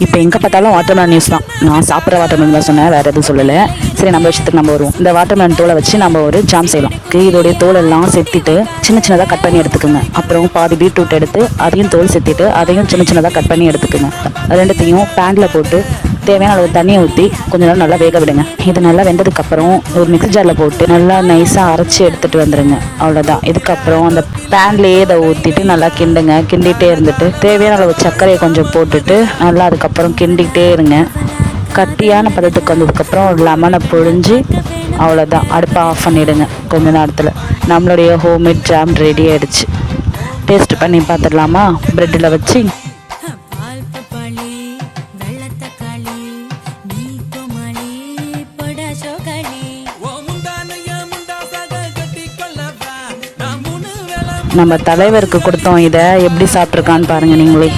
இப்போ எங்கே பார்த்தாலும் வாட்டர்மெலன் நியூஸ் தான். நான் சாப்பிட்ற வாட்டர்மெலன் தான் சொன்னேன், வேறு எதுவும் சொல்லலை. சரி, நம்ம விஷயத்துக்கு நம்ம வருவோம். இந்த வாட்டர்மெலன் தோலை வச்சு நம்ம ஒரு ஜாம் செய்யலாம். இதோடைய தோலெல்லாம் செத்திட்டு சின்ன சின்னதாக கட் பண்ணி எடுத்துக்கோங்க. அப்புறம் பாதி பீட்ரூட் எடுத்து அதையும் தோல் செத்திட்டு அதையும் சின்ன சின்னதாக கட் பண்ணி எடுத்துக்கோங்க. ரெண்டுத்தையும் பேனில் போட்டு தேவையான அளவு தண்ணியை ஊற்றி கொஞ்ச நேரம் நல்லா வேக விடுங்க. இது நல்லா வெந்ததுக்கப்புறம் ஒரு மிக்ஸி ஜாரில் போட்டு நல்லா நைஸாக அரைச்சி எடுத்துகிட்டு வந்துடுங்க. அவ்வளோதான். இதுக்கப்புறம் அந்த பேன்லேயே இதை ஊற்றிட்டு நல்லா கிண்டுங்க. கிண்டிகிட்டே இருந்துட்டு தேவையான அளவு சர்க்கரையை கொஞ்சம் போட்டுட்டு நல்லா அதுக்கப்புறம் கிண்டிகிட்டே இருங்க. கட்டியான பதத்துக்கு வந்ததுக்கப்புறம் ஒரு லெமனை பொழிஞ்சு அவ்வளோதான், அடுப்பை ஆஃப் பண்ணிவிடுங்க. கொஞ்ச நேரத்தில் நம்மளுடைய ஹோம்மேட் ஜாம் ரெடி ஆகிடுச்சு. டேஸ்ட் பண்ணி பார்த்துடலாமா? ப்ரெட்டில் வச்சு நம்ம தலைவருக்கு கொடுத்தோம். இதை எப்படி சாப்பிட்ருக்கான்னு பாருங்கள் நீங்களே.